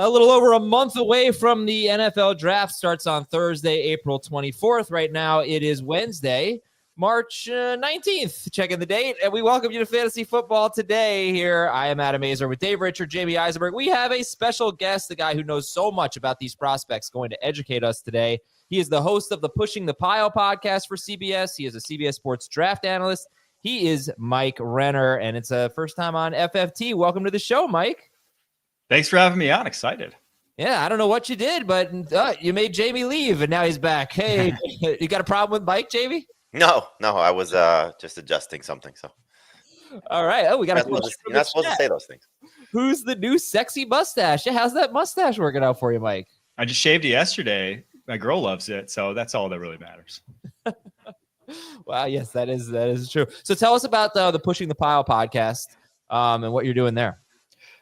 A little over a month away from the NFL draft. Starts on Thursday, April 24th. Right now, it is Wednesday, March 19th. Checking the date, and we welcome you to Fantasy Football today. Here, I am Adam Azer with Dave Richard, Jamie Eisenberg. We have a special guest, the guy who knows so much about these prospects, going to educate us today. He is the host of the Pushing the Pile podcast for CBS. He is a CBS Sports draft analyst. He is Mike Renner, and it's a first time on FFT. Welcome to the show, Mike. Thanks for having me on. Excited. Yeah, I don't know what you did, but you made Jamie leave, and now he's back. Hey, you got a problem with Mike, Jamie? No, I was just adjusting something. So, all right. Oh, we got. You're not supposed to say those things. Who's the new sexy mustache? Yeah, how's that mustache working out for you, Mike? I just shaved it yesterday. My girl loves it, so that's all that really matters. Wow, yes, that is true. So tell us about the Pushing the Pile podcast and what you're doing there.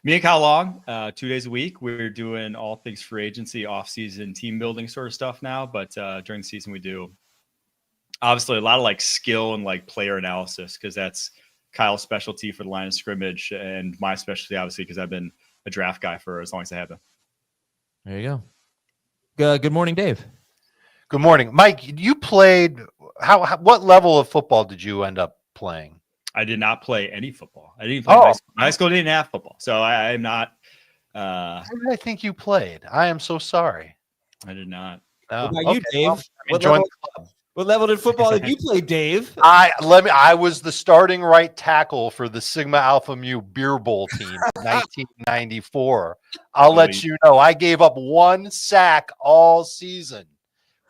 Me and Kyle Long, 2 days a week. We're doing all things free agency, off-season team building sort of stuff now. But during the season, we do obviously a lot of like skill and like player analysis because that's Kyle's specialty for the line of scrimmage and my specialty, obviously, because I've been a draft guy for as long as I have been. There you go. Good morning, Dave. Good morning, Mike. You played. What level of football did you end up playing? I did not play any football. I didn't play high school. High school didn't have football, so I am not. How did I think you played? I am so sorry. I did not. What about you, Dave? Well, what level did football did you play, Dave? I was the starting right tackle for the Sigma Alpha Mu Beer Bowl team in 1994. I'll let you know. I gave up one sack all season.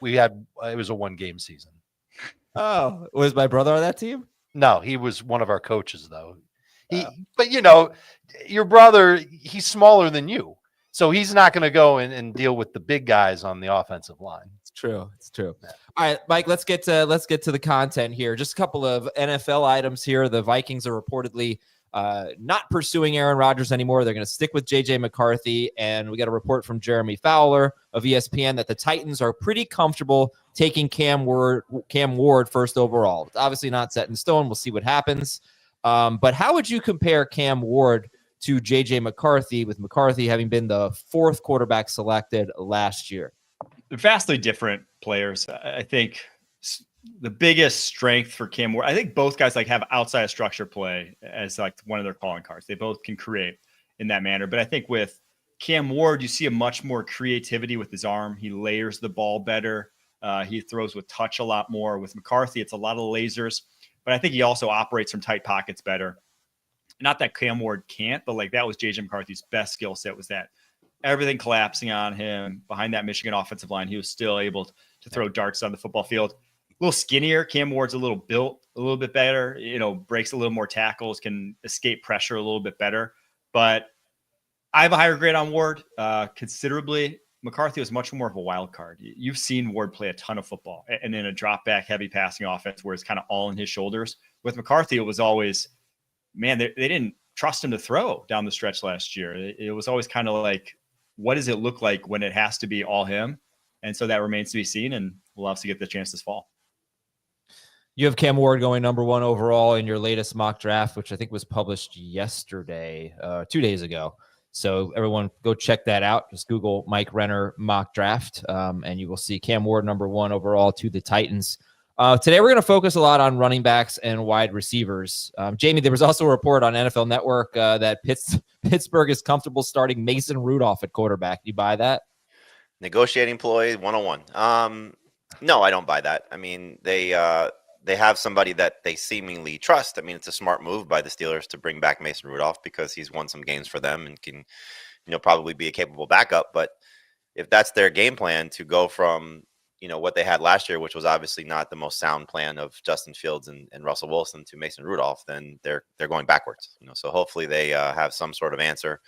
It was a 1-game season. Oh, was my brother on that team? No, he was one of our coaches, though. But you know, your brother, he's smaller than you, so he's not going to go and deal with the big guys on the offensive line. It's true. Yeah. All right, Mike. Let's get to the content here. Just a couple of NFL items here. The Vikings are reportedly not pursuing Aaron Rodgers anymore. They're going to stick with J.J. McCarthy, and we got a report from Jeremy Fowler of ESPN that the Titans are pretty comfortable taking Cam Ward first overall. It's obviously not set in stone. We'll see what happens. But how would you compare Cam Ward to J.J. McCarthy, with McCarthy having been the 4th quarterback selected last year? They're vastly different players. I think the biggest strength for Cam Ward, I think both guys like have outside structure play as like one of their calling cards. They both can create in that manner. But I think with Cam Ward, you see a much more creativity with his arm. He layers the ball better. He throws with touch a lot more. With McCarthy, it's a lot of lasers, but I think he also operates from tight pockets better. Not that Cam Ward can't, but like that was J.J. McCarthy's best skill set, was that everything collapsing on him behind that Michigan offensive line. He was still able to throw darts on the football field. A little skinnier. Cam Ward's a little built, a little bit better, breaks a little more tackles, can escape pressure a little bit better. But I have a higher grade on Ward considerably. McCarthy was much more of a wild card. You've seen Ward play a ton of football and in a drop back heavy passing offense where it's kind of all in his shoulders. With McCarthy, it was always, man, they didn't trust him to throw down the stretch last year. It was always kind of like, what does it look like when it has to be all him? And so that remains to be seen, and we'll obviously get the chance this fall. You have Cam Ward going number 1 overall in your latest mock draft, which I think was published yesterday, 2 days ago. So everyone go check that out. Just Google Mike Renner mock draft, and you will see Cam Ward number 1 overall to the Titans. Today, we're going to focus a lot on running backs and wide receivers. Jamie, there was also a report on NFL Network that Pittsburgh is comfortable starting Mason Rudolph at quarterback. You buy that? Negotiating ploy 101. No, I don't buy that. I mean, they have somebody that they seemingly trust. I mean, it's a smart move by the Steelers to bring back Mason Rudolph because he's won some games for them and can, probably be a capable backup. But if that's their game plan to go from, what they had last year, which was obviously not the most sound plan of Justin Fields and Russell Wilson, to Mason Rudolph, then they're going backwards. So hopefully they have some sort of answer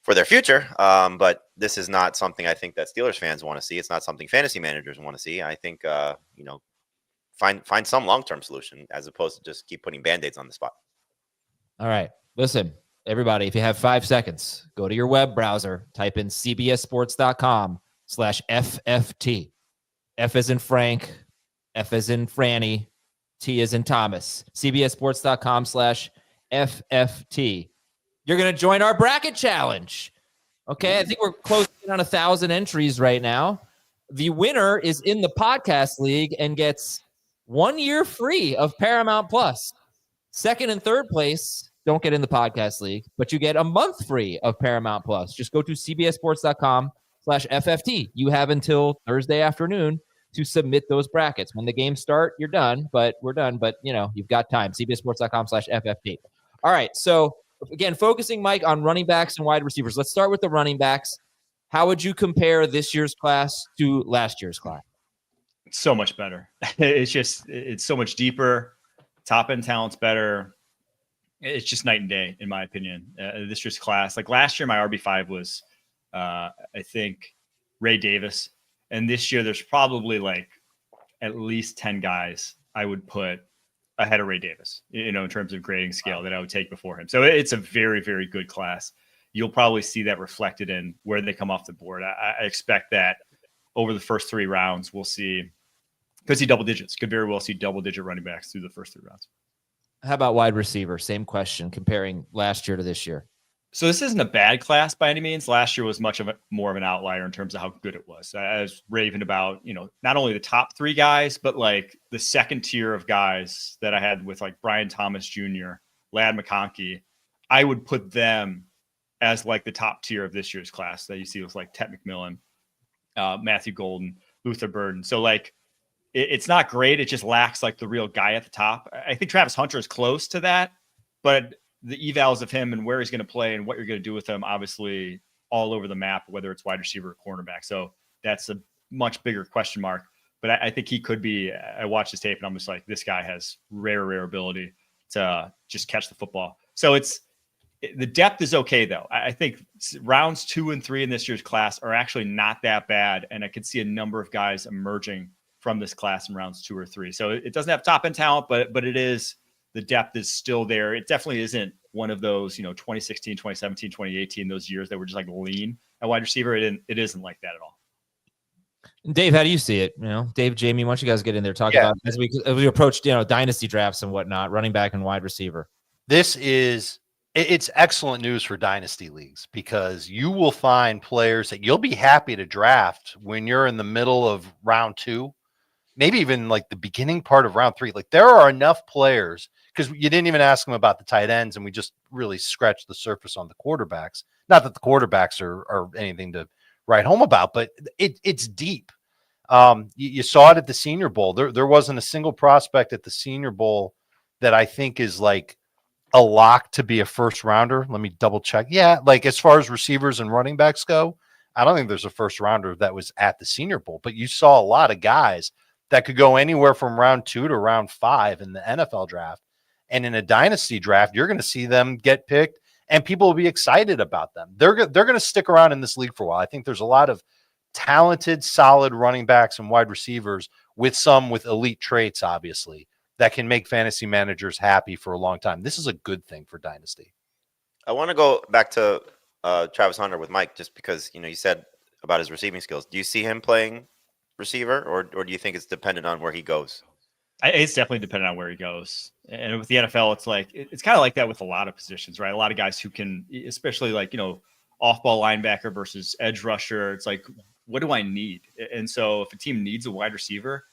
for their future. But this is not something I think that Steelers fans want to see. It's not something fantasy managers want to see. I think, find some long-term solution as opposed to just keep putting Band-Aids on the spot. All right. Listen, everybody, if you have 5 seconds, go to your web browser, type in cbssports.com/FFT. F as in Frank, F as in Franny, T as in Thomas. cbssports.com/FFT. You're going to join our bracket challenge. Okay, I think we're closing in on 1,000 entries right now. The winner is in the podcast league and gets 1 year free of Paramount Plus. Second and third place don't get in the podcast league, but you get a month free of Paramount Plus. Just go to cbssports.com/FFT. You have until Thursday afternoon to submit those brackets. When the games start, you're done, but we're done. But, you've got time. cbssports.com/FFT. All right, so again, focusing, Mike, on running backs and wide receivers. Let's start with the running backs. How would you compare this year's class to last year's class? So much better. It's so much deeper. Top end talent's better. It's just night and day, in my opinion. This year's class, like last year, my RB5 was, I think, Ray Davis. And this year, there's probably like at least 10 guys I would put ahead of Ray Davis, in terms of grading scale that I would take before him. So it's a very, very good class. You'll probably see that reflected in where they come off the board. I expect that over the first 3 rounds, we'll see, could see double digits, could very well see double-digit running backs through the first 3 rounds. How about wide receiver? Same question, comparing last year to this year. So this isn't a bad class by any means. Last year was more of an outlier in terms of how good it was. I was raving about, not only the top 3 guys, but like the second tier of guys that I had with like Brian Thomas Jr., Ladd McConkey. I would put them as like the top tier of this year's class that you see with like Tetairoa McMillan, Matthew Golden, Luthern Burden. So like, it's not great. It just lacks like the real guy at the top. I think Travis Hunter is close to that, but the evals of him and where he's going to play and what you're going to do with him, obviously all over the map, whether it's wide receiver or cornerback. So that's a much bigger question mark, but I think he could be. I watched his tape and I'm just like, this guy has rare ability to just catch the football. So the depth is okay though. I think rounds 2 and 3 in this year's class are actually not that bad. And I could see a number of guys emerging from this class in rounds 2 or 3. So it doesn't have top end talent, but it is, the depth is still there. It definitely isn't one of those, 2016, 2017, 2018, those years that were just like lean at wide receiver. It isn't like that at all. Dave, how do you see it? Dave, Jamie, why don't you guys get in there, talk about as we approach, dynasty drafts and whatnot, running back and wide receiver. It's excellent news for dynasty leagues because you will find players that you'll be happy to draft when you're in the middle of round 2, maybe even like the beginning part of round 3. Like there are enough players, because you didn't even ask them about the tight ends, and we just really scratched the surface on the quarterbacks. Not that the quarterbacks are anything to write home about, but it's deep. You saw it at the Senior Bowl. There wasn't a single prospect at the Senior Bowl that I think is like a lock to be a first rounder. Let me double check. Yeah, like as far as receivers and running backs go, I don't think there's a first rounder that was at the Senior Bowl, but you saw a lot of guys that could go anywhere from round 2 to round 5 in the NFL draft. And in a dynasty draft, you're going to see them get picked and people will be excited about them. They're going to stick around in this league for a while. I think there's a lot of talented, solid running backs and wide receivers with elite traits, obviously, that can make fantasy managers happy for a long time. This is a good thing for dynasty. I want to go back to Travis Hunter with Mike, just because, you said about his receiving skills. Do you see him playing receiver, or do you think it's dependent on where he goes? It's definitely dependent on where he goes. And with the NFL, it's like, it's kind of like that with a lot of positions, right? A lot of guys who can, especially like, off-ball linebacker versus edge rusher. It's like, what do I need? And so if a team needs a wide receiver,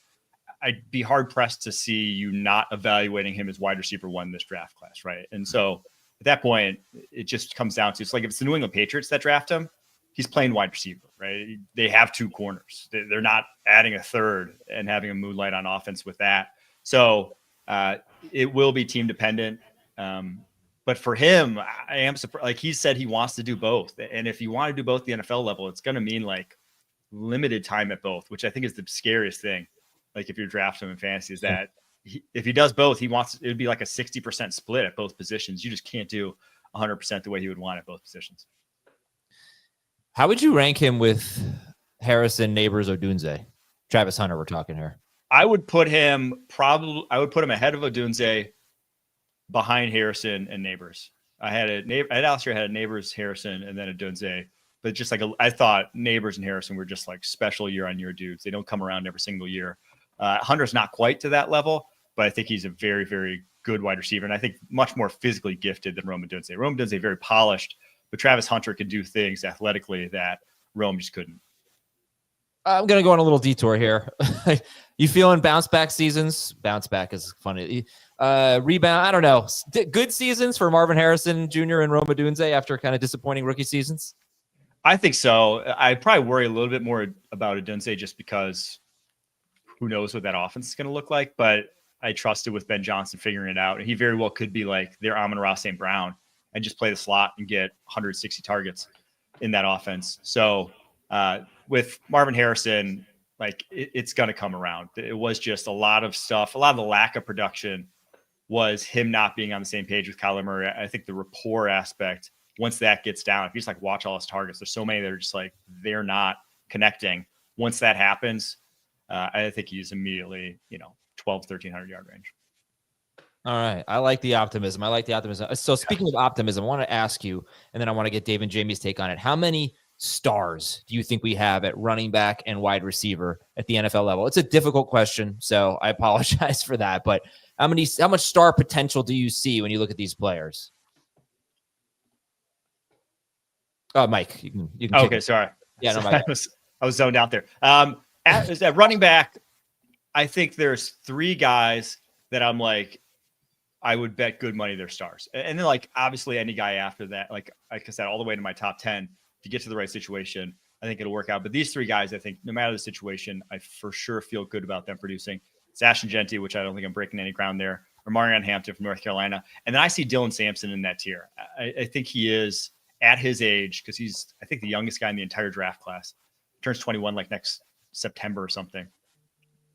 I'd be hard-pressed to see you not evaluating him as wide receiver 1 in this draft class, right? And so at that point, it just comes down to, it's like if it's the New England Patriots that draft him, he's playing wide receiver, right? They have 2 corners. They're not adding a third and having a moonlight on offense with that. So it will be team dependent. But for him, I am surprised. Like he said, he wants to do both. And if you want to do both at the NFL level, it's going to mean like limited time at both, which I think is the scariest thing. Like if you're drafting him in fantasy, is that if he does both, it would be like a 60% split at both positions. You just can't do 100% the way he would want at both positions. How would you rank him with Harrison, Neighbors, Odunze? Travis Hunter, we're talking here. I would put him ahead of Odunze, behind Harrison and Neighbors. I had last year I had Neighbors, Harrison, and then Odunze. But just like I thought Neighbors and Harrison were just like special year-on-year dudes. They don't come around every single year. Hunter's not quite to that level, but I think he's a very, very good wide receiver, and I think much more physically gifted than Rome Odunze. Rome Odunze very polished, but Travis Hunter could do things athletically that Rome just couldn't. I'm going to go on a little detour here. You feeling bounce back seasons? Bounce back is funny. Rebound, I don't know. Good seasons for Marvin Harrison Jr. and Rome Odunze after kind of disappointing rookie seasons? I think so. I probably worry a little bit more about Odunze just because who knows what that offense is going to look like, but I trusted with Ben Johnson figuring it out. And he very well could be like their Amon-Ra St. Brown and just play the slot and get 160 targets in that offense. So with Marvin Harrison, like it's going to come around. It was just a lot of stuff. A lot of the lack of production was him not being on the same page with Kaleb Murray. I think the rapport aspect, once that gets down, if you just like watch all his targets, there's so many that are just like, they're not connecting. Once that happens, I think he's immediately, 12, 1,300 yard range. All right. I like the optimism. So speaking of optimism, I want to ask you, and then I want to get Dave and Jamie's take on it. How many stars do you think we have at running back and wide receiver at the NFL level? It's a difficult question, so I apologize for that. But how much star potential do you see when you look at these players? Mike, you can okay, sorry. Yeah, no, Mike. I was zoned out there. At running back, I think there's 3 guys that I'm like, I would bet good money they're stars. And then like, obviously any guy after that, like I said, all the way to my top 10, if you get to the right situation, I think it'll work out. But these 3 guys, I think no matter the situation, I for sure feel good about them producing. It's Ashton Jeanty, which I don't think I'm breaking any ground there, or Marion Hampton from North Carolina. And then I see Dylan Sampson in that tier. I think he is at his age, because he's, I think, the youngest guy in the entire draft class. Turns 21 like next September or something.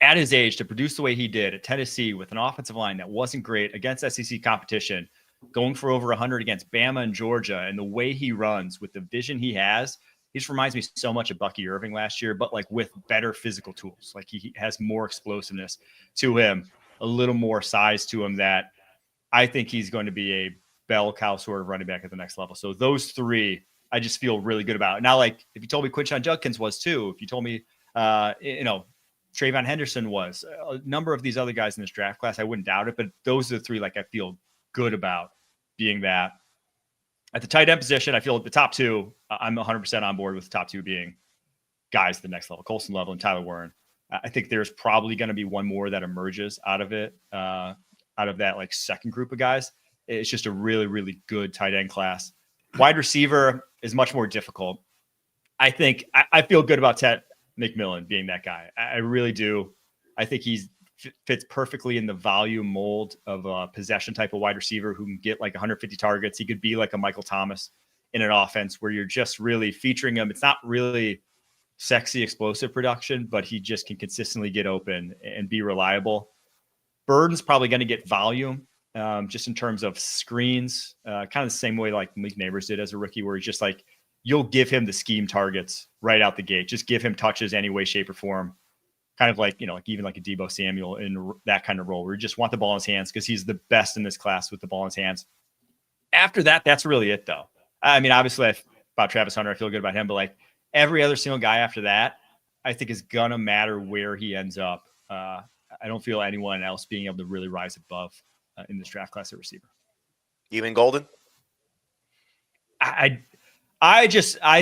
At his age, to produce the way he did at Tennessee with an offensive line that wasn't great against SEC competition, going for over 100 against Bama and Georgia, and the way he runs with the vision he has, he just reminds me so much of Bucky Irving last year, but like with better physical tools. Like he has more explosiveness to him, a little more size to him, that I think he's going to be a bell cow sort of running back at the next level. So those 3, I just feel really good about. Now, like if you told me Quinshon Judkins was too, if you told me, Trayvon Henderson was, a number of these other guys in this draft class, I wouldn't doubt it, but those are the 3 like I feel good about being that. At the tight end position, I feel the top 2, I'm 100% on board with the top 2 being guys at the next level, Colson Level and Tyler Warren. I think there's probably going to be one more that emerges out of it, out of that like second group of guys. It's just a really, really good tight end class. Wide receiver is much more difficult. I think I feel good about Tetairoa McMillan being that guy. I really do. I think he fits perfectly in the volume mold of a possession type of wide receiver who can get like 150 targets. He could be like a Michael Thomas in an offense where you're just really featuring him. It's not really sexy, explosive production, but he just can consistently get open and be reliable. Burden's probably going to get volume, just in terms of screens, kind of the same way like Malik Neighbors did as a rookie, where he's just like, you'll give him the scheme targets right out the gate. Just give him touches any way, shape, or form. Kind of like, like even like a Deebo Samuel in that kind of role where you just want the ball in his hands because he's the best in this class with the ball in his hands. After that, that's really it though. I mean, obviously about Travis Hunter, I feel good about him, but like every other single guy after that, I think is going to matter where he ends up. I don't feel anyone else being able to really rise above in this draft class at receiver. Even Golden? I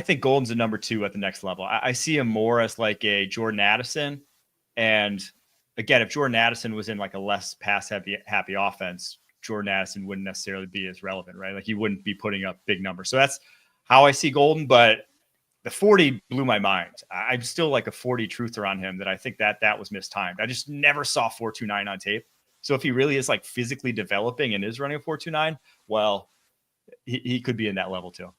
think Golden's a number 2 at the next level. I see him more as like a Jordan Addison. And again, if Jordan Addison was in like a less pass happy offense, Jordan Addison wouldn't necessarily be as relevant, right? Like he wouldn't be putting up big numbers. So that's how I see Golden, but the 40 blew my mind. I'm still like a 40 truther on him, that I think that was mistimed. I just never saw 4.29 on tape. So if he really is like physically developing and is running a 4.29, well, he could be in that level too.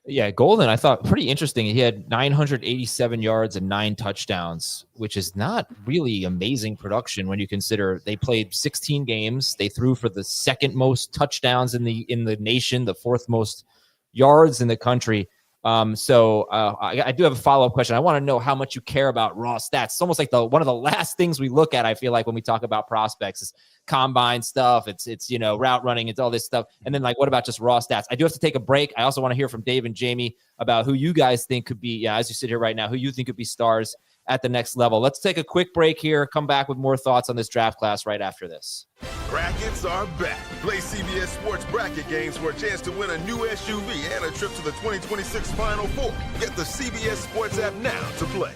Yeah, Golden, I thought pretty interesting. He had 987 yards and 9 touchdowns, which is not really amazing production when you consider they played 16 games. They threw for the second most touchdowns in the nation, the 4th most yards in the country. I do have a follow-up question. I want to know how much you care about raw stats. It's almost like one of the last things we look at, I feel like, when we talk about prospects is combine stuff. It's route running. It's all this stuff. And then like, what about just raw stats? I do have to take a break. I also want to hear from Dave and Jamie about who you guys think could be, as you sit here right now, who you think could be stars at the next level. Let's take a quick break here. Come back with more thoughts on this draft class right after this. Brackets are back. Play CBS Sports Bracket games for a chance to win a new SUV and a trip to the 2026 Final Four. Get the CBS Sports app now to play.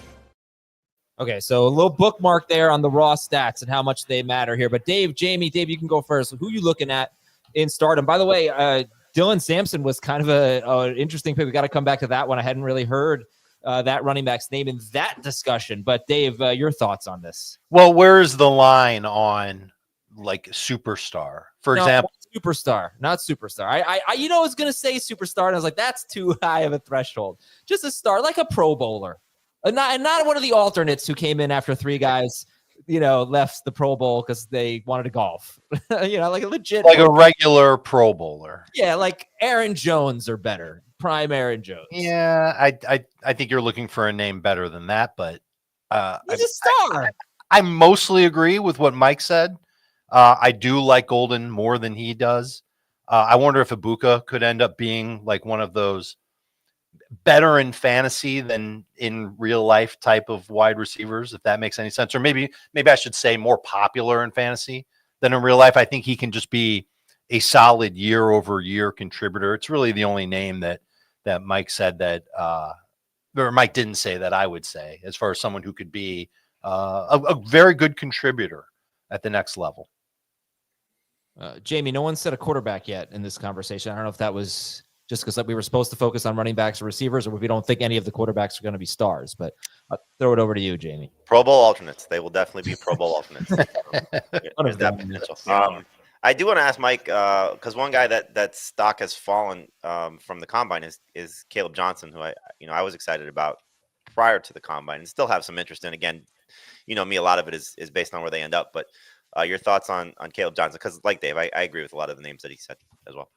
Okay, so a little bookmark there on the raw stats and how much they matter here. But Dave, Jamie, Dave, you can go first. Who are you looking at in stardom? By the way, Dylan Sampson was kind of an interesting pick. We got to come back to that one. I hadn't really heard that running back's name in that discussion. But Dave, your thoughts on this? Well, where's the line on like superstar, for example? Superstar, not superstar. I was going to say superstar, and I was like, that's too high of a threshold. Just a star, like a Pro Bowler. And not one of the alternates who came in after three guys, left the Pro Bowl because they wanted to golf. Like a legit, like a regular Pro Bowler. Yeah, like Aaron Jones or better, prime Aaron Jones. Yeah, I think you're looking for a name better than that, but he's a star. I mostly agree with what Mike said. I do like Golden more than he does. I wonder if Egbuka could end up being like one of those better in fantasy than in real life type of wide receivers, if that makes any sense. Or maybe I should say more popular in fantasy than in real life. I think he can just be a solid year over year contributor. It's really the only name that Mike said that, or Mike didn't say that I would say, as far as someone who could be a very good contributor at the next level. Jamie, no one said a quarterback yet in this conversation. I don't know if that was just because we were supposed to focus on running backs or receivers, or if we don't think any of the quarterbacks are going to be stars. But I'll throw it over to you, Jamie. Pro Bowl alternates. They will definitely be Pro Bowl alternates. There's that potential. I do want to ask Mike, because one guy that stock has fallen from the combine is Kaleb Johnson, who I was excited about prior to the combine and still have some interest in. Again, me, a lot of it is based on where they end up. But your thoughts on Kaleb Johnson? Because like Dave, I agree with a lot of the names that he said as well.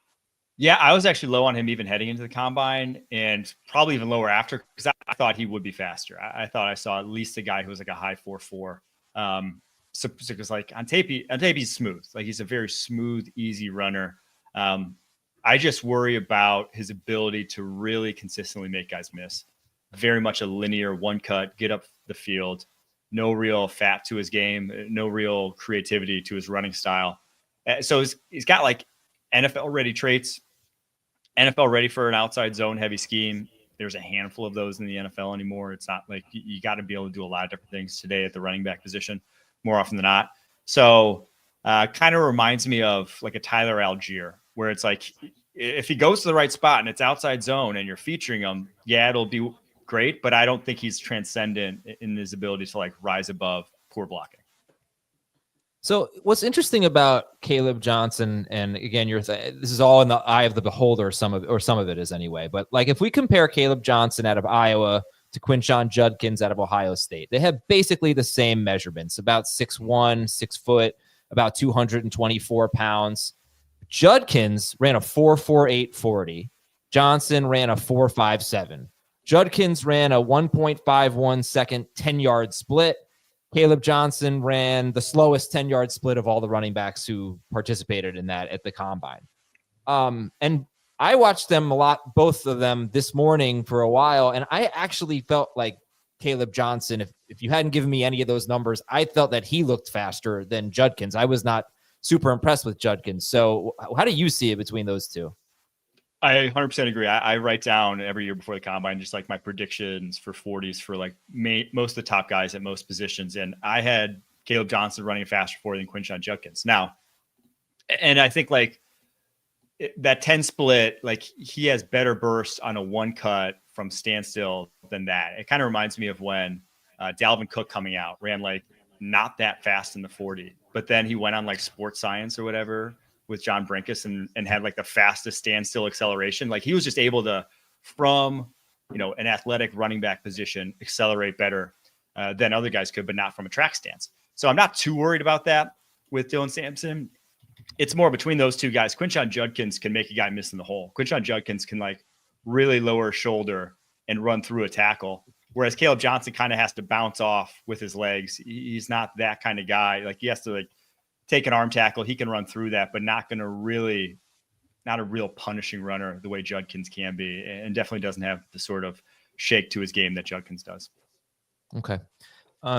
Yeah, I was actually low on him even heading into the combine, and probably even lower after, because I thought he would be faster. I thought I saw at least a guy who was like a high 4.4. So because like on tape he's smooth. Like he's a very smooth, easy runner. I just worry about his ability to really consistently make guys miss. Very much a linear one cut, get up the field. No real fat to his game. No real creativity to his running style. So he's got like NFL ready traits, NFL ready for an outside zone heavy scheme. There's a handful of those in the NFL anymore. It's not like you got to be able to do a lot of different things today at the running back position more often than not. So kind of reminds me of like a Tyler Algier, where it's like, if he goes to the right spot and it's outside zone and you're featuring him, yeah, it'll be great. But I don't think he's transcendent in his ability to like rise above poor blocking. So what's interesting about Kaleb Johnson, and again, this is all in the eye of the beholder, some of it is anyway. But like if we compare Kaleb Johnson out of Iowa to Quinshon Judkins out of Ohio State, they have basically the same measurements: about 6'1", 6 foot, about 224 pounds. Judkins ran a 4.48 40. Johnson ran a 4.57. Judkins ran a 1.51 second 10-yard split. Kaleb Johnson ran the slowest 10-yard split of all the running backs who participated in that at the combine. And I watched them a lot, both of them this morning for a while, and I actually felt like Kaleb Johnson, if you hadn't given me any of those numbers, I felt that he looked faster than Judkins. I was not super impressed with Judkins. So how do you see it between those two? I 100% agree. I write down every year before the combine just like my predictions for 40s for like most of the top guys at most positions. And I had Kaleb Johnson running a faster 40 than Quinshon Judkins. Now, and I think like that 10 split, like he has better burst on a one cut from standstill than that. It kind of reminds me of when Dalvin Cook coming out ran like not that fast in the 40, but then he went on like Sports Science or whatever with John Brinkus and had like the fastest standstill acceleration. Like he was just able to, from, an athletic running back position, accelerate better than other guys could, but not from a track stance. So I'm not too worried about that with Dylan Sampson. It's more between those two guys. Quinshon Judkins can make a guy miss in the hole. Quinshon Judkins can like really lower shoulder and run through a tackle. Whereas Kaleb Johnson kind of has to bounce off with his legs. He's not that kind of guy. Like he has to like take an arm tackle. He can run through that, but not a real punishing runner the way Judkins can be, and definitely doesn't have the sort of shake to his game that Judkins does. Okay.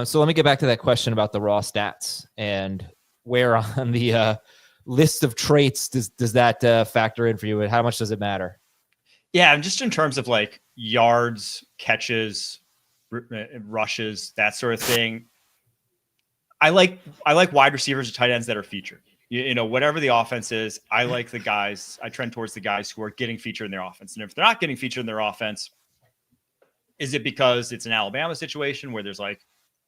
So let me get back to that question about the raw stats. And where on the list of traits does that factor in for you? And how much does it matter? Yeah, just in terms of like yards, catches, rushes, that sort of thing. I like wide receivers or tight ends that are featured. You know, whatever the offense is, I like the guys. I trend towards the guys who are getting featured in their offense. And if they're not getting featured in their offense, is it because it's an Alabama situation where there's like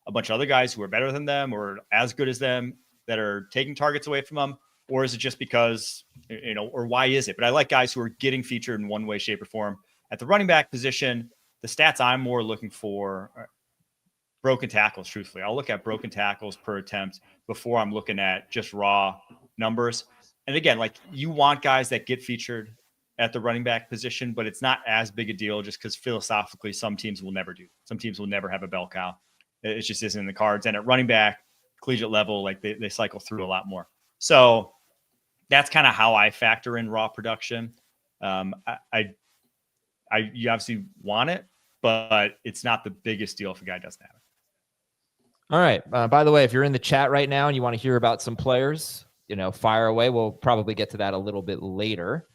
a bunch of other guys who are better than them or as good as them that are taking targets away from them? Or is it just because, you know, or why is it? But I like guys who are getting featured in one way, shape, or form. At the running back position, the stats I'm more looking for are broken tackles, truthfully. I'll look at broken tackles per attempt before I'm looking at just raw numbers. And again, like you want guys that get featured at the running back position, but it's not as big a deal just because philosophically some teams will never do. Some teams will never have a bell cow. It just isn't in the cards. And at running back, collegiate level, like they cycle through a lot more. So that's kind of how I factor in raw production. You obviously want it, but it's not the biggest deal if a guy doesn't have it. All right. By the way, if you're in the chat right now and you want to hear about some players, you know, fire away. We'll probably get to that a little bit later.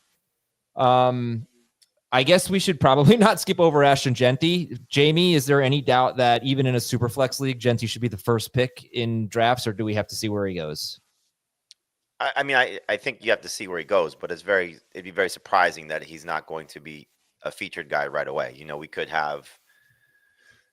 I guess we should probably not skip over Ashton Jeanty. Jamie, is there any doubt that even in a super flex league, Jeanty should be the first pick in drafts, or do we have to see where he goes? I mean, I think you have to see where he goes, but it'd be very surprising that he's not going to be a featured guy right away. You know, we could have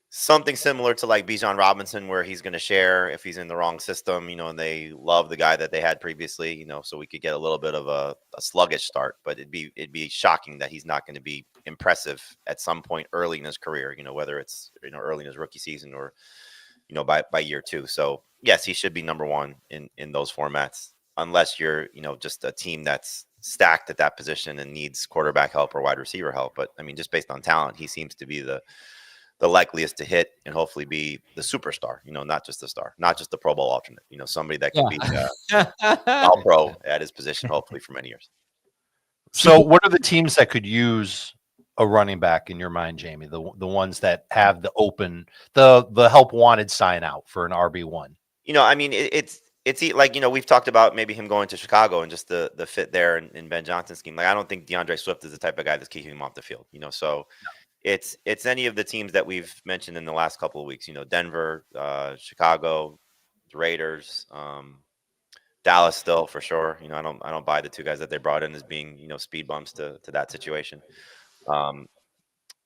something similar to like Bijan Robinson, where he's going to share if he's in the wrong system, you know, and they love the guy that they had previously, you know, so we could get a little bit of a sluggish start, but it'd be shocking that he's not going to be impressive at some point early in his career, you know, whether it's, you know, early in his rookie season or, you know, by year 2. So yes, he should be number 1 in those formats, unless you're, you know, just a team that's stacked at that position and needs quarterback help or wide receiver help. But I mean, just based on talent, he seems to be the likeliest to hit and hopefully be the superstar, you know, not just the star, not just the Pro Bowl alternate, you know, somebody that can be all pro at his position, hopefully for many years. So what are the teams that could use a running back in your mind, Jamie? The ones that have the open, the help wanted sign out for an RB1? You know, I mean, it's like, you know, we've talked about maybe him going to Chicago and just the fit there in Ben Johnson's scheme. Like, I don't think DeAndre Swift is the type of guy that's keeping him off the field, you know, so no. It's any of the teams that we've mentioned in the last couple of weeks, you know, Denver, Chicago, the Raiders, Dallas still for sure. You know, I don't buy the 2 guys that they brought in as being, you know, speed bumps to that situation.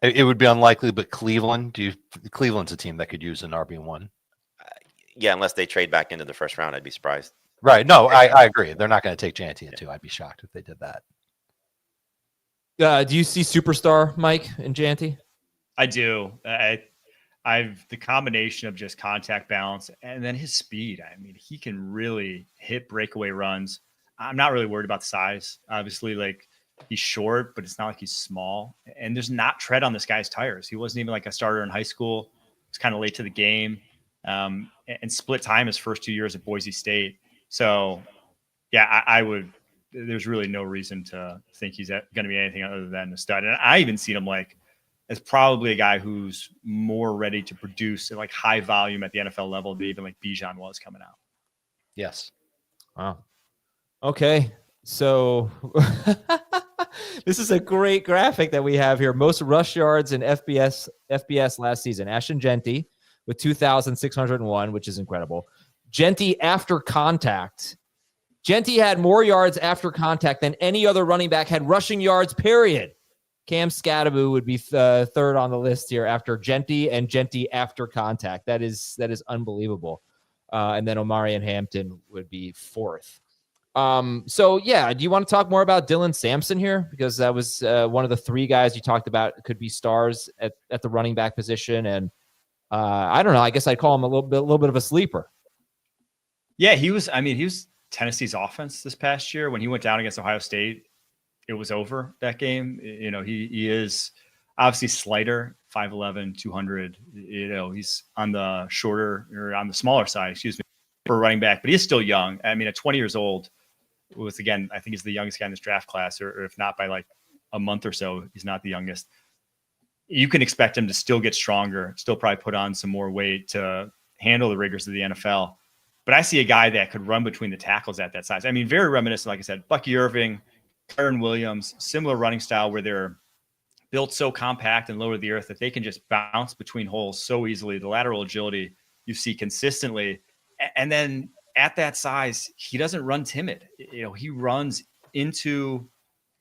It would be unlikely, but Cleveland's a team that could use an RB1. Yeah, unless they trade back into the first round, I'd be surprised. Right. No, I agree. They're not going to take Jeanty in 2. I'd be shocked if they did that. Do you see superstar Mike and Jeanty? I do. I've the combination of just contact balance and then his speed. I mean, he can really hit breakaway runs. I'm not really worried about the size. Obviously, like he's short, but it's not like he's small. And there's not tread on this guy's tires. He wasn't even like a starter in high school. He was kind of late to the game, and split time his first 2 years at Boise State. So, yeah, I would. There's really no reason to think he's going to be anything other than a stud. And I even seen him like as probably a guy who's more ready to produce at like high volume at the NFL level than even like Bijan was coming out. Yes. Wow. Okay. So this is a great graphic that we have here. Most rush yards in FBS last season. Ashton Jeanty with 2,601, which is incredible. Jeanty after contact. Jeanty had more yards after contact than any other running back had rushing yards, period. Cam Scattaboo would be third on the list here after Jeanty and Jeanty after contact. That is unbelievable. And then Omarion Hampton would be 4th. So, yeah, do you want to talk more about Dylan Sampson here? Because that was one of the 3 guys you talked about could be stars at the running back position. And I don't know. I guess I'd call him a little bit of a sleeper. Yeah, he was Tennessee's offense this past year. When he went down against Ohio State, it was over that game. You know, he is obviously slighter, 5'11", 200. You know, he's on the smaller side, for running back, but he is still young. I mean, at 20 years old, was again, I think he's the youngest guy in this draft class, or if not by like a month or so, he's not the youngest. You can expect him to still get stronger, still probably put on some more weight to handle the rigors of the NFL. But I see a guy that could run between the tackles at that size. I mean, very reminiscent, like I said, Bucky Irving, Aaron Williams, similar running style where they're built so compact and low to the earth that they can just bounce between holes so easily. The lateral agility you see consistently. And then at that size, he doesn't run timid. He runs into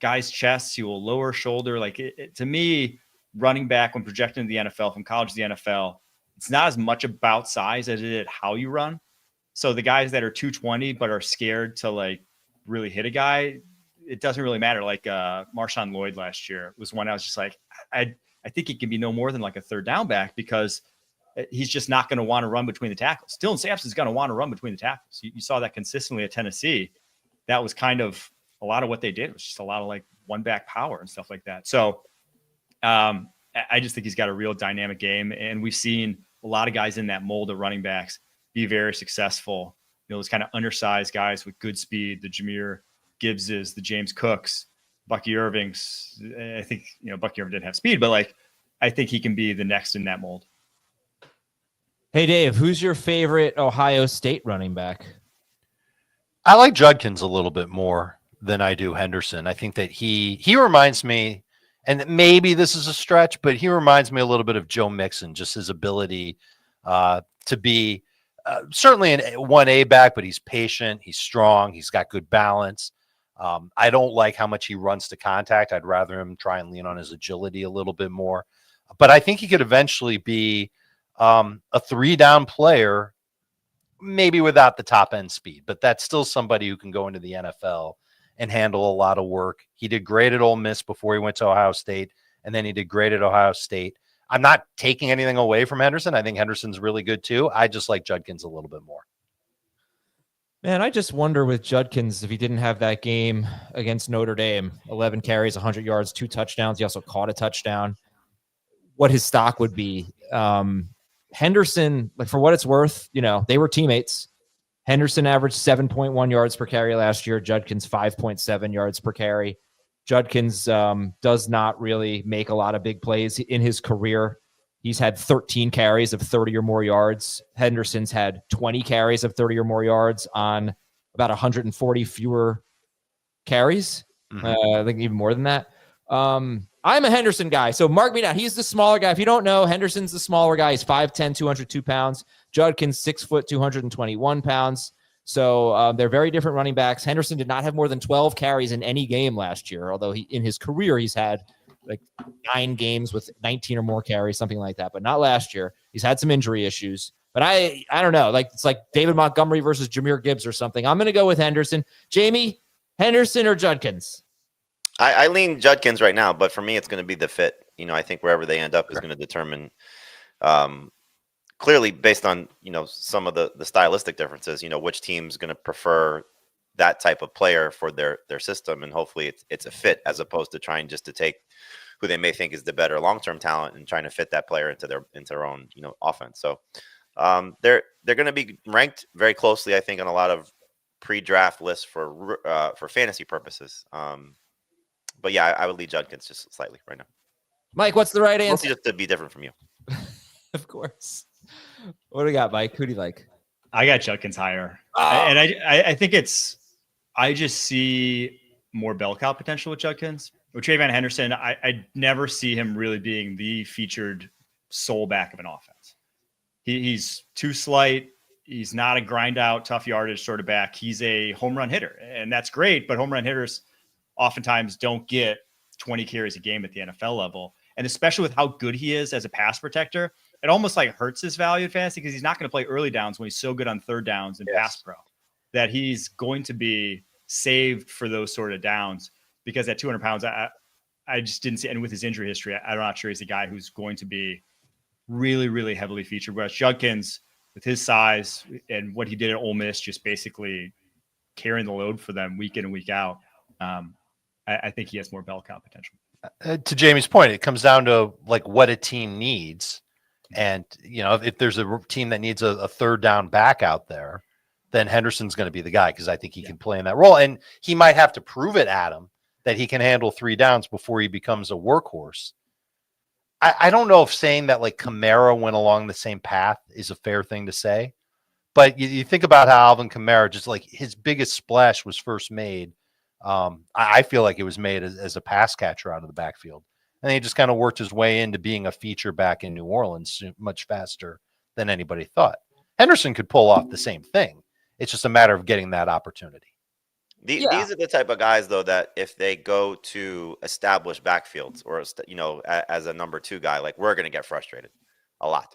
guys' chests. He will lower shoulder. Like to me, running back when projected in the NFL, from college to the NFL, it's not as much about size as it is how you run. So the guys that are 220 but are scared to like really hit a guy, it doesn't really matter. Like Marshawn Lloyd last year was one I was just like, I think he can be no more than like a third down back because he's just not going to want to run between the tackles. Dillon Sampson's going to want to run between the tackles. You saw that consistently at Tennessee. That was kind of a lot of what they did. It was just a lot of like one back power and stuff like that. So I just think he's got a real dynamic game. And we've seen a lot of guys in that mold of running backs be very successful. Those kind of undersized guys with good speed, the Jahmyr Gibbses, the James Cooks, Bucky Irvings. I think, Bucky Irving didn't have speed, but like, I think he can be the next in that mold. Hey, Dave, who's your favorite Ohio State running back? I like Judkins a little bit more than I do Henderson. I think that he reminds me, and maybe this is a stretch, but he reminds me a little bit of Joe Mixon, just his ability to be certainly an 1A back, but he's patient, he's strong, he's got good balance. I don't like how much he runs to contact. I'd rather him try and lean on his agility a little bit more. But I think he could eventually be a 3-down player, maybe without the top end speed, but that's still somebody who can go into the NFL and handle a lot of work. He did great at Ole Miss before he went to Ohio State, and then he did great at Ohio State. I'm not taking anything away from Henderson. I think Henderson's really good too. I just like Judkins a little bit more. Man, I just wonder with Judkins, if he didn't have that game against Notre Dame, 11 carries, 100 yards, 2 touchdowns. He also caught a touchdown, what his stock would be. Henderson, like for what it's worth, they were teammates. Henderson averaged 7.1 yards per carry last year. Judkins 5.7 yards per carry. Judkins does not really make a lot of big plays in his career. He's had 13 carries of 30 or more yards. Henderson's had 20 carries of 30 or more yards on about 140 fewer carries. I think even more than that. I'm a Henderson guy, so mark me down. He's the smaller guy. If you don't know, Henderson's the smaller guy. He's 5'10", 202 pounds. Judkins, 6 foot, 221 pounds. So they're very different running backs. Henderson did not have more than 12 carries in any game last year, although in his career he's had like 9 games with 19 or more carries, something like that, but not last year. He's had some injury issues. But I don't know. Like it's like David Montgomery versus Jahmyr Gibbs or something. I'm going to go with Henderson. Jamie, Henderson or Judkins? I lean Judkins right now, but for me, it's going to be the fit. I think wherever they end up is going to determine clearly based on, some of the stylistic differences, which team's going to prefer that type of player for their system. And hopefully it's a fit as opposed to trying just to take who they may think is the better long-term talent and trying to fit that player into their own, offense. So they're going to be ranked very closely, I think, on a lot of pre-draft lists for fantasy purposes. But yeah, I would lead Judkins just slightly right now. Mike, what's the right answer? Mostly just to be different from you. Of course. What do we got, Mike? Who do you like? I got Judkins higher. And I think I just see more bell cow potential with Judkins. With Trayvon Henderson, I never see him really being the featured sole back of an offense. He's too slight. He's not a grind out, tough yardage sort of back. He's a home run hitter, and that's great. But home run hitters oftentimes don't get 20 carries a game at the NFL level. And especially with how good he is as a pass protector, it almost like hurts his value in fantasy because he's not going to play early downs when he's so good on third downs and pass pro that he's going to be saved for those sort of downs. Because at 200 pounds, I just didn't see, and with his injury history, I'm not sure he's a guy who's going to be really, really heavily featured. Whereas Judkins, with his size and what he did at Ole Miss, just basically carrying the load for them week in and week out, I think he has more bell cow potential. To Jamie's point, it comes down to like what a team needs. And, if there's a team that needs a third down back out there, then Henderson's going to be the guy because I think he can play in that role. And he might have to prove it, Adam, that he can handle 3 downs before he becomes a workhorse. I don't know if saying that like Kamara went along the same path is a fair thing to say, But you think about how Alvin Kamara, just like his biggest splash was first made. I feel like it was made as a pass catcher out of the backfield. And he just kind of worked his way into being a feature back in New Orleans much faster than anybody thought. Henderson could pull off the same thing. It's just a matter of getting that opportunity. These are the type of guys, though, that if they go to established backfields or, as a number 2 guy, like, we're going to get frustrated a lot.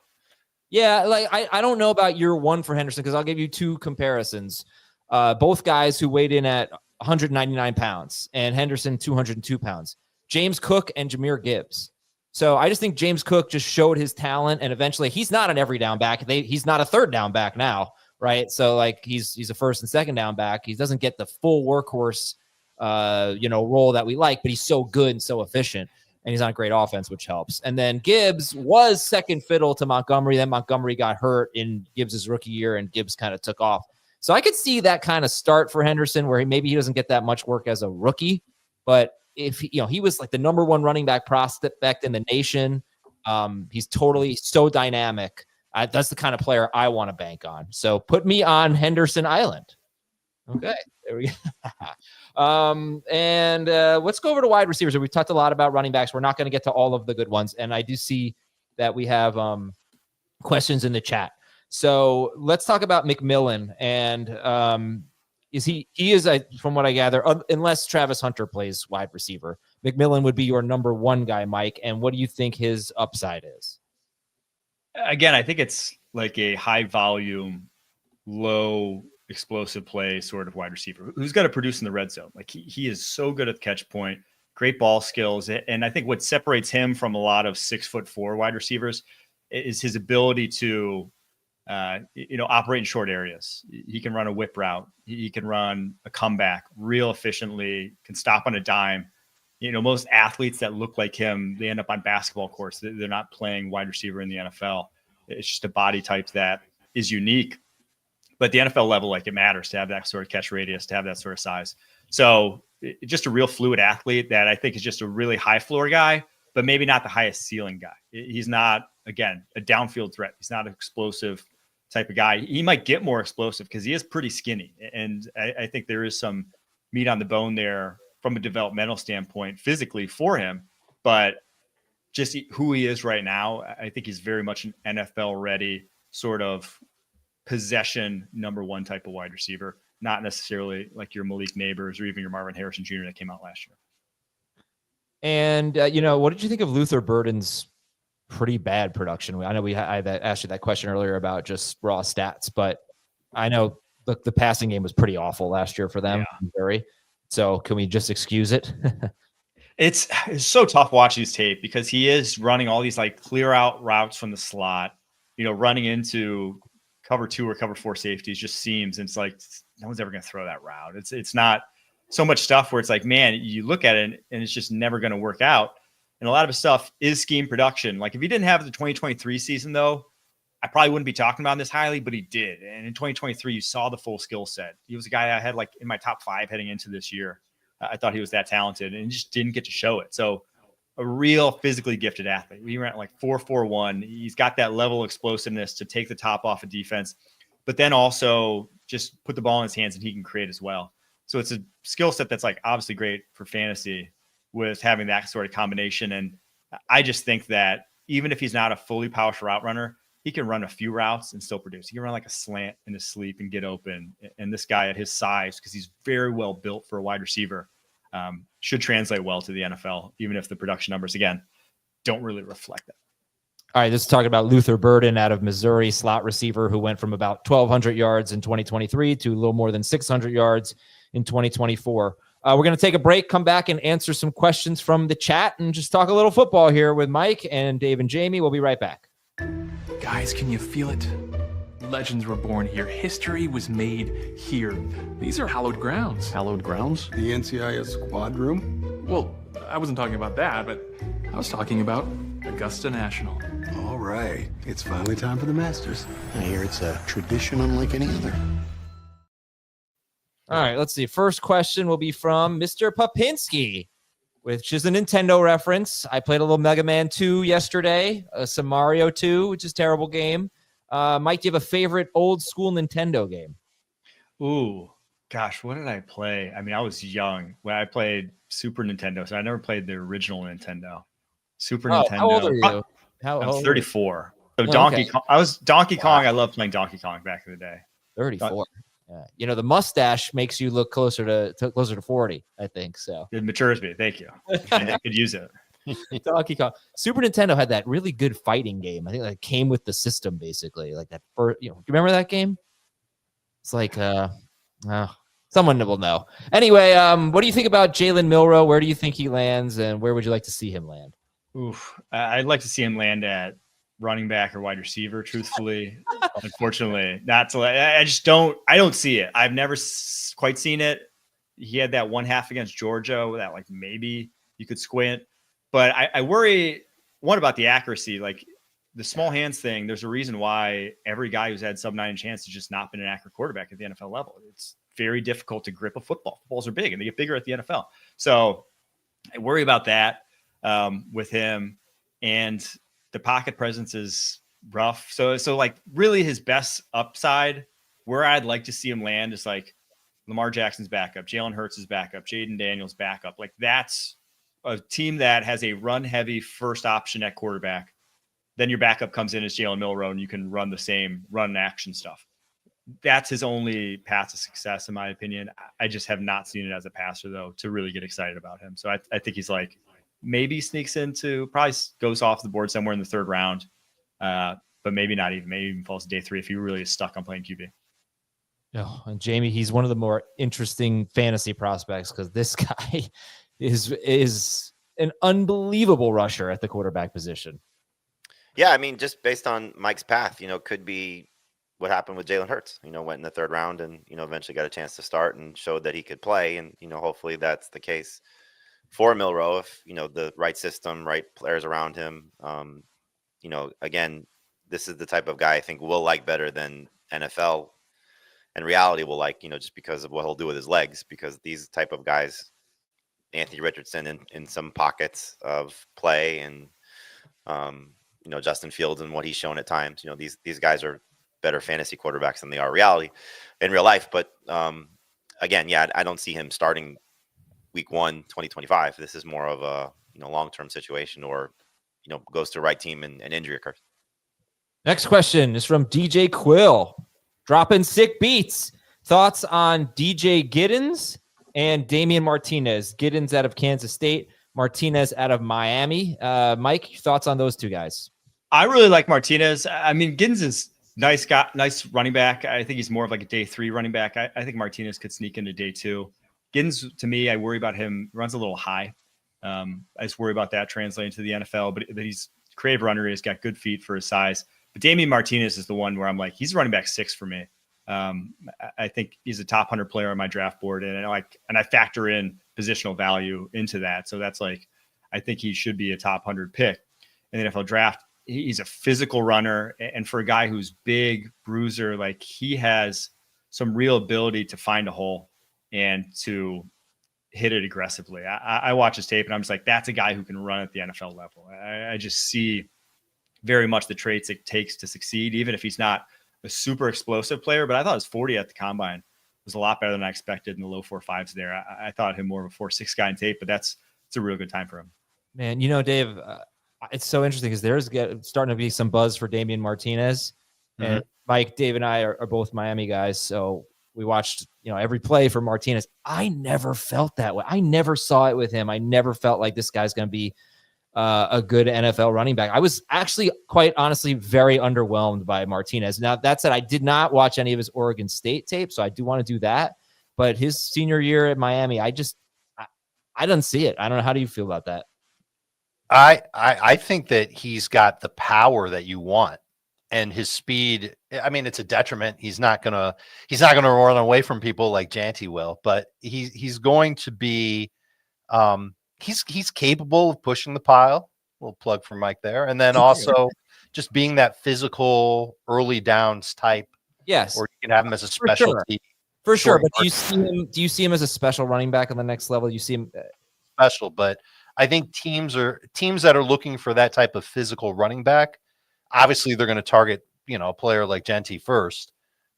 Yeah, like I don't know about year 1 for Henderson, because I'll give you 2 comparisons. Both guys who weighed in at 199 pounds, and Henderson 202 pounds. James Cook and Jahmyr Gibbs. So I just think James Cook just showed his talent, and eventually he's not an every down back. He's not a third down back now, right? So like he's a first and second down back. He doesn't get the full workhorse role that we like, but he's so good and so efficient, and he's on a great offense, which helps. And then Gibbs was second fiddle to Montgomery. Then Montgomery got hurt in Gibbs' rookie year, and Gibbs kind of took off. So I could see that kind of start for Henderson, where maybe he doesn't get that much work as a rookie, but if he was like the number 1 running back prospect in the nation. He's totally so dynamic. That's the kind of player I want to bank on. So put me on Henderson Island. Okay, there we go. And let's go over to wide receivers. We've talked a lot about running backs. We're not going to get to all of the good ones. And I do see that we have questions in the chat. So let's talk about McMillan. And he is, from what I gather, unless Travis Hunter plays wide receiver, McMillan would be your number 1 guy, Mike. And what do you think his upside is? Again, I think it's like a high volume, low explosive play sort of wide receiver who's going to produce in the red zone. Like he is so good at the catch point, great ball skills. And I think what separates him from a lot of 6'4" wide receivers is his ability to operate in short areas. He can run a whip route. He can run a comeback real efficiently, can stop on a dime. Most athletes that look like him, they end up on basketball courts. They're not playing wide receiver in the NFL. It's just a body type that is unique. But the NFL level, like, it matters to have that sort of catch radius, to have that sort of size. So just a real fluid athlete that I think is just a really high floor guy, but maybe not the highest ceiling guy. He's not, again, a downfield threat. He's not an explosive type of guy. He might get more explosive because he is pretty skinny. And I think there is some meat on the bone there from a developmental standpoint physically for him, but just who he is right now, I think he's very much an NFL ready sort of possession number 1 type of wide receiver, not necessarily like your Malik Neighbors or even your Marvin Harrison Jr. that came out last year. And, what did you think of Luthern Burden's pretty bad production? I know I asked you that question earlier about just raw stats, but I know the passing game was pretty awful last year for them. Yeah. So can we just excuse it? It's so tough watching his tape because he is running all these like clear out routes from the slot, running into cover 2 or cover 4 safeties, just seems. And it's like, no one's ever going to throw that route. It's not so much stuff where it's like, man, you look at it and it's just never going to work out. And a lot of his stuff is scheme production. Like if he didn't have the 2023 season, though, I probably wouldn't be talking about him this highly, but he did. And in 2023, you saw the full skill set. He was a guy I had like in my top 5 heading into this year. I thought he was that talented and just didn't get to show it. So a real physically gifted athlete. We ran like 4.41. He's got that level of explosiveness to take the top off of defense, but then also just put the ball in his hands and he can create as well. So it's a skill set that's like obviously great for fantasy with having that sort of combination. And I just think that even if he's not a fully polished route runner, he can run a few routes and still produce. He can run like a slant in his sleep and get open. And this guy at his size, because he's very well built for a wide receiver, should translate well to the NFL, even if the production numbers, again, don't really reflect that. All right, let's talk about Luthern Burden out of Missouri, slot receiver who went from about 1,200 yards in 2023 to a little more than 600 yards in 2024. We're going to take a break, come back and answer some questions from the chat and just talk a little football here with Mike and Dave and Jamie. We'll be right back. Guys, can you feel it? Legends were born here. History was made here. These are hallowed grounds. Hallowed grounds? The NCIS squad room? Well, I wasn't talking about that, but I was talking about Augusta National. All right. It's finally time for the Masters. I hear it's a tradition unlike any other. All right, let's see. First question will be from Mr. Popinski, which is a Nintendo reference. I played a little Mega Man 2 yesterday, some Mario 2, which is a terrible game. Mike, do you have a favorite old school Nintendo game? Ooh, gosh, what did I play? I mean, I was young when I played Super Nintendo, so I never played the original Nintendo. Super Nintendo. How old are you? I'm 34. So Oh, Donkey okay. Kong. I was Donkey Kong. I loved playing Donkey Kong back in the day. 34. Yeah. The mustache makes you look closer to 40, I think. So It matures me. Thank you. I could use it. Donkey Kong. Super Nintendo had that really good fighting game. I think that came with the system, basically. Like that first, do you remember that game? It's like someone will know. Anyway, what do you think about Jalen Milroe? Where do you think he lands, and where would you like to see him land? Oof. I'd like to see him land at running back or wide receiver, truthfully. Unfortunately, I don't see it. I've never quite seen it. He had that one half against Georgia that like maybe you could squint, but I worry about the accuracy, like the small hands thing. There's a reason why every guy who's had sub-9 chance has just not been an accurate quarterback at the NFL level. It's very difficult to grip a football. Footballs are big and they get bigger at the NFL. So I worry about that with him, and the pocket presence is rough. So like really his best upside, where I'd like to see him land, is like Lamar Jackson's backup, Jalen Hurts' backup, Jayden Daniels' backup. Like that's a team that has a run-heavy first option at quarterback. Then your backup comes in as Jalen Milroe, and you can run the same run action stuff. That's his only path to success, in my opinion. I just have not seen it as a passer, though, to really get excited about him. So I think he's like maybe sneaks into, probably goes off the board somewhere in the third round, but maybe not even. Maybe even falls to day 3 if he really is stuck on playing QB. Oh, and Jamie, he's one of the more interesting fantasy prospects because this guy is an unbelievable rusher at the quarterback position. Yeah, I mean, just based on Mike's path, could be what happened with Jalen Hurts. Went in the third round and, eventually got a chance to start and showed that he could play. And, hopefully that's the case for Milroe if, the right system, right players around him. Again, this is the type of guy I think we'll like better than NFL and reality will like, just because of what he'll do with his legs, because these type of guys, Anthony Richardson in some pockets of play and, Justin Fields and what he's shown at times, these guys are better fantasy quarterbacks than they are reality in real life. But again, yeah, I don't see him starting week 1, 2025. This is more of a, long-term situation or, goes to the right team and injury occurs. Next question is from DJ Quill. Dropping sick beats. Thoughts on DJ Giddens and Damien Martinez? Giddens out of Kansas State, Martinez out of Miami. Mike, thoughts on those two guys? I really like Martinez. I mean, Giddens is nice guy, nice running back. I think he's more of like a day 3 running back. I think Martinez could sneak into day 2. Giddens, to me, I worry about him. Runs a little high. I just worry about that translating to the NFL, but he's a creative runner. He's got good feet for his size. But Damien Martinez is the one where I'm like, he's running back 6 for me. I think he's a top 100 player on my draft board, and I factor in positional value into that. So that's like, I think he should be a top 100 pick in the NFL draft. He's a physical runner, and for a guy who's big, bruiser, like he has some real ability to find a hole and to hit it aggressively. I watch his tape and I'm just like, that's a guy who can run at the NFL level. I just see very much the traits it takes to succeed, even if he's not a super explosive player. But I thought his 40 at the combine was a lot better than I expected in the low 4.5s there. I thought him more of a 4.6 guy in tape, but it's a real good time for him. Man, Dave, it's so interesting because there's starting to be some buzz for Damien Martinez. Mm-hmm. And Mike, Dave, and I are both Miami guys, so we watched every play for Martinez. I never felt that way. I never saw it with him. I never felt like this guy's going to be a good NFL running back. I was actually quite honestly very underwhelmed by Martinez. Now, that said, I did not watch any of his Oregon State tape, so I do want to do that. But his senior year at Miami, I didn't see it. I don't know. How do you feel about that? I think that he's got the power that you want, and his speed. I mean, it's a detriment. He's not gonna run away from people like Jeanty will, but he's going to be. He's capable of pushing the pile. A little plug for Mike there, and then also just being that physical early downs type. Yes, or you can have him as a specialty. For sure, but do you see him as a special running back on the next level? You see him special, but I think teams that are looking for that type of physical running back, obviously they're going to target a player like Jeanty first,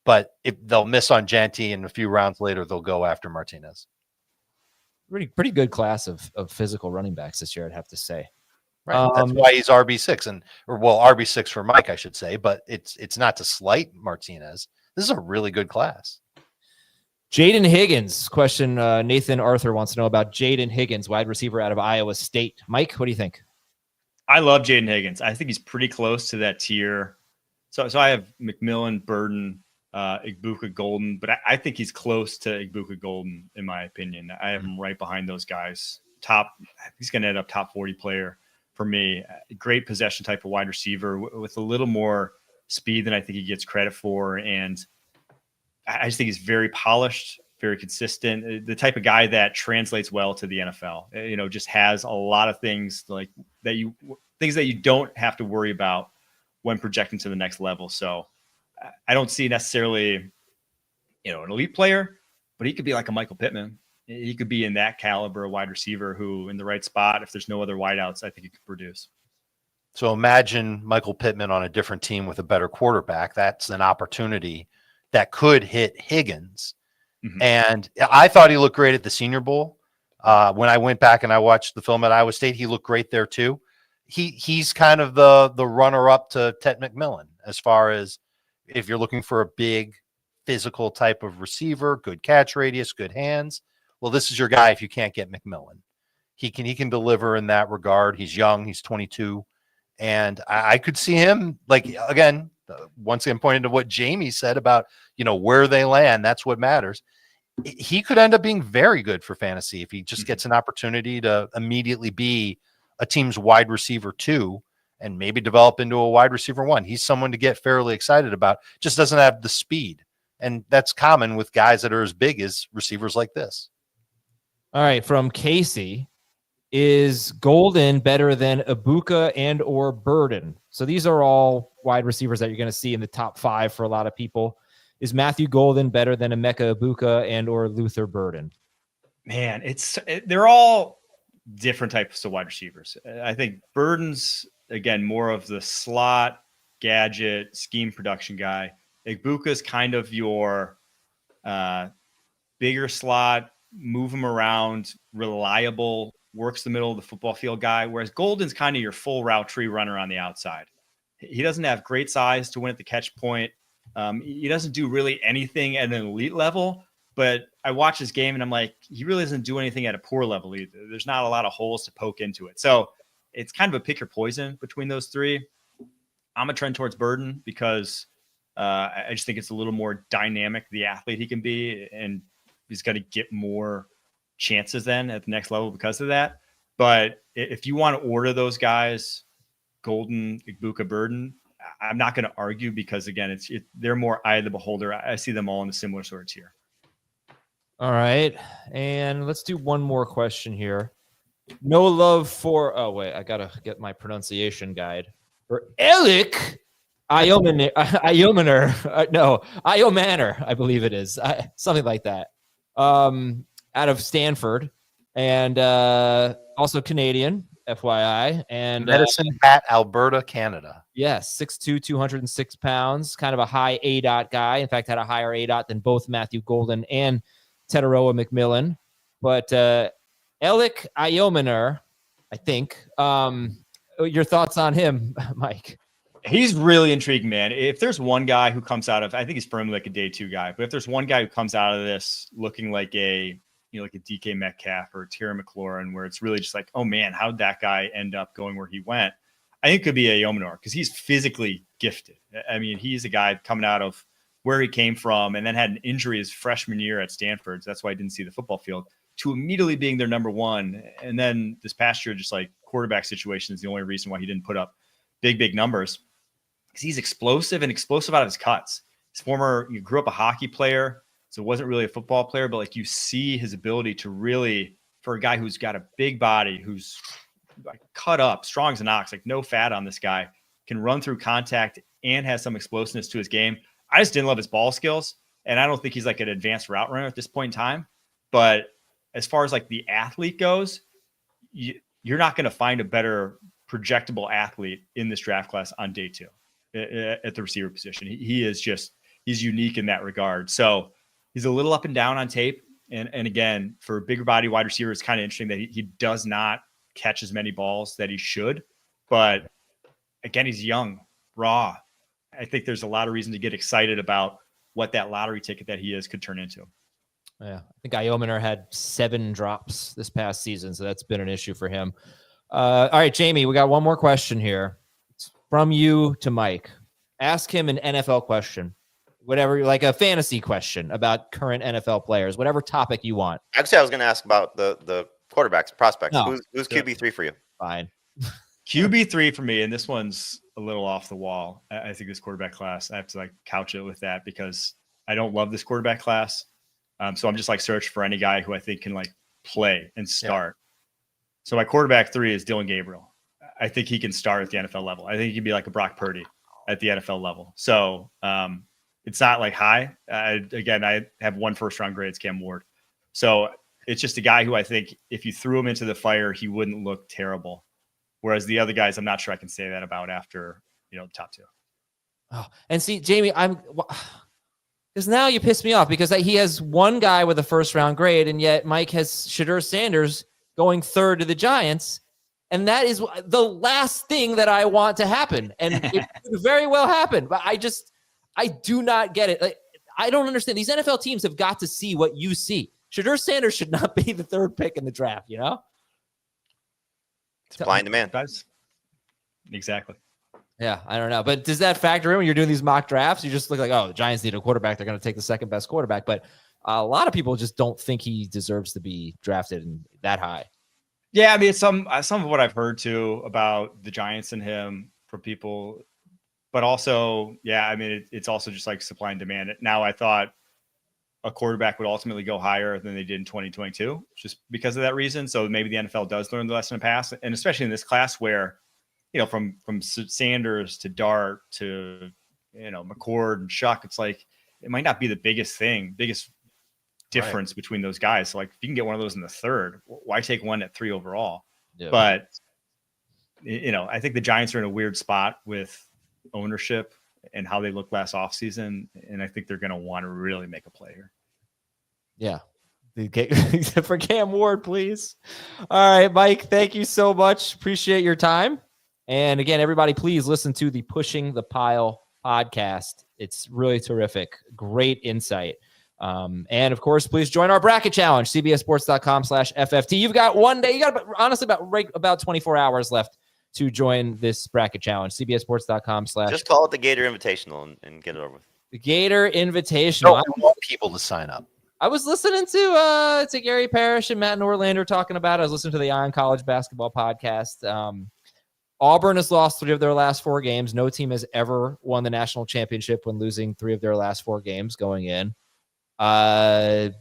but if they'll miss on Jeanty and a few rounds later, they'll go after Martinez. Pretty good class of physical running backs this year, I'd have to say. Right. That's why he's RB6 RB6 for Mike, I should say, but it's not to slight Martinez. This is a really good class. Jayden Higgins question. Nathan Arthur wants to know about Jayden Higgins, wide receiver out of Iowa State. Mike, what do you think? I love Jayden Higgins. I think he's pretty close to that tier. So I have McMillan, Burden, Egbuka, Golden, but I think he's close to Egbuka, Golden, in my opinion. I have him right behind those guys. He's going to end up top 40 player for me. Great possession type of wide receiver with a little more speed than I think he gets credit for. And I just think he's very polished, very consistent, the type of guy that translates well to the NFL. Just has a lot of things like that you don't have to worry about when projecting to the next level. So I don't see necessarily, an elite player, but he could be like a Michael Pittman. He could be in that caliber of wide receiver who, in the right spot, if there's no other wideouts, I think he could produce. So imagine Michael Pittman on a different team with a better quarterback. That's an opportunity that could hit Higgins. Mm-hmm. And I thought he looked great at the Senior Bowl. When I went back and I watched the film at Iowa State, he looked great there too. He's kind of the runner-up to Tetairoa McMillan as far as if you're looking for a big physical type of receiver, good catch radius, good hands. Well, this is your guy if you can't get McMillan. He can deliver in that regard. He's young. He's 22. And I could see him, once again, pointing to what Jamie said about, where they land. That's what matters. He could end up being very good for fantasy if he just gets an opportunity to immediately be a team's wide receiver 2 and maybe develop into a wide receiver 1. He's someone to get fairly excited about. Just doesn't have the speed. And that's common with guys that are as big as receivers like this. All right. From Casey, is Golden better than Egbuka and or Burden? So these are all wide receivers that you're going to see in the top 5 for a lot of people. Is Matthew Golden better than Emeka, Egbuka, and or Luthern Burden? Man, they're all different types of wide receivers. I think Burden's, again, more of the slot, gadget, scheme production guy. Egbuka's kind of your bigger slot, move him around, reliable, works the middle of the football field guy, whereas Golden's kind of your full route tree runner on the outside. He doesn't have great size to win at the catch point. He doesn't do really anything at an elite level, but I watch his game and I'm like, he really doesn't do anything at a poor level either. There's not a lot of holes to poke into it. So it's kind of a pick your poison between those three. I'm a trend towards Burden because I just think it's a little more dynamic, the athlete he can be, and he's got to get more chances then at the next level because of that. But if you want to order those guys, Golden, Egbuka, Burden, I'm not going to argue because, again, they're more eye of the beholder. I see them all in a similar sort of tier. All right. And let's do one more question here. No love for, I got to get my pronunciation guide. For Elic Ayomanor, I believe it is. Something like that. Out of Stanford and also Canadian, FYI. And Medicine Hat, Alberta, Canada. Yes, 6'2", 206 pounds, kind of a high ADOT guy. In fact, had a higher ADOT than both Matthew Golden and Tetairoa McMillan. But Elic Ayomanor, I think. Your thoughts on him, Mike? He's really intriguing, man. If there's one guy who comes out of, I think he's firmly like a day 2 guy, but if there's one guy who comes out of this looking like a DK Metcalf or Terry McLaurin, where it's really just like, oh man, how did that guy end up going where he went? I think it could be Ayomanor because he's physically gifted. I mean, he's a guy coming out of where he came from and then had an injury his freshman year at Stanford. So that's why I didn't see the football field, to immediately being their number 1. And then this past year, just like quarterback situation is the only reason why he didn't put up big numbers. Because he's explosive out of his cuts. He grew up a hockey player, so wasn't really a football player, but like you see his ability to really, for a guy who's got a big body, who's like cut up, strong as an ox, like no fat on this guy, can run through contact and has some explosiveness to his game. I just didn't love his ball skills, and I don't think he's like an advanced route runner at this point in time. But as far as like the athlete goes, you're not going to find a better projectable athlete in this draft class on day 2. at the receiver position. He's unique in that regard. So he's a little up and down on tape. And again, for a bigger body wide receiver, it's kind of interesting that he does not catch as many balls that he should. But again, he's young, raw. I think there's a lot of reason to get excited about what that lottery ticket that he is could turn into. Yeah, I think Ayomanor had 7 drops this past season, so that's been an issue for him. All right, Jamie, we got one more question here. It's from you to Mike. Ask him an NFL question, whatever, like a fantasy question about current NFL players, whatever topic you want. Actually, I was going to ask about the quarterbacks, prospects. No. Who's QB3 for you? Fine. QB3 for me, and this one's a little off the wall. I think this quarterback class, I have to couch it with that because I don't love this quarterback class. So I'm just searching for any guy who I think can play and start. Yeah. So my quarterback 3 is Dillon Gabriel. I think he can start at the NFL level. I think he can be like a Brock Purdy at the NFL level. So it's not high. I have 1 first-round grade. It's Cam Ward. So it's just a guy who I think if you threw him into the fire, he wouldn't look terrible. Whereas the other guys, I'm not sure I can say that about after the top 2. Oh, and see, Jamie, because now you piss me off because he has one guy with a first-round grade, and yet Mike has Shedeur Sanders going 3rd to the Giants, and that is the last thing that I want to happen, and it could very well happen. But I do not get it. I don't understand. These NFL teams have got to see what you see. Shedeur Sanders should not be the 3rd pick in the draft. It's blind demand. Exactly. Yeah, I don't know. But does that factor in when you're doing these mock drafts? You just look like, oh, the Giants need a quarterback. They're going to take the 2nd best quarterback. But a lot of people just don't think he deserves to be drafted that high. Yeah, I mean, it's some of what I've heard, too, about the Giants and him from people. But also, yeah, I mean, it's also just supply and demand. Now, I thought a quarterback would ultimately go higher than they did in 2022 just because of that reason. So maybe the NFL does learn the lesson in the past. And especially in this class where, from Sanders to Dart to, McCord and Shuck, it's it might not be the biggest difference between those guys. So if you can get one of those in the 3rd, why take one at 3 overall? Yeah. But, I think the Giants are in a weird spot with ownership and how they looked last offseason. And I think they're going to want to really make a play here. Yeah. For Cam Ward, please. All right, Mike, thank you so much. Appreciate your time. And again, everybody, please listen to the Pushing the Pile podcast. It's really terrific. Great insight. And of course, please join our bracket challenge, cbssports.com/FFT. You've got one day. You got honestly about 24 hours left to join this bracket challenge. cbssports.com/ Just call it the Gator Invitational and get it over with. The Gator Invitational. I want people to sign up. I was listening to Gary Parrish and Matt Norlander talking about it. I was listening to the Ion College Basketball podcast. Auburn has lost 3 of their last 4 games. No team has ever won the national championship when losing 3 of their last 4 games going in. And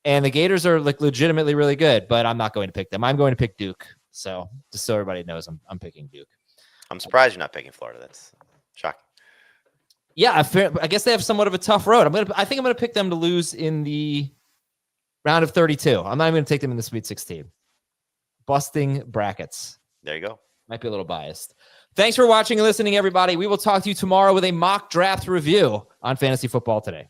the Gators are legitimately really good, but I'm not going to pick them. I'm going to pick Duke. So just so everybody knows, I'm picking Duke. I'm surprised you're not picking Florida. That's shocking. Yeah, I guess they have somewhat of a tough road. I think I'm going to pick them to lose in the round of 32. I'm not even going to take them in the Sweet 16. Busting brackets. There you go. Might be a little biased. Thanks for watching and listening, everybody. We will talk to you tomorrow with a mock draft review on Fantasy Football Today.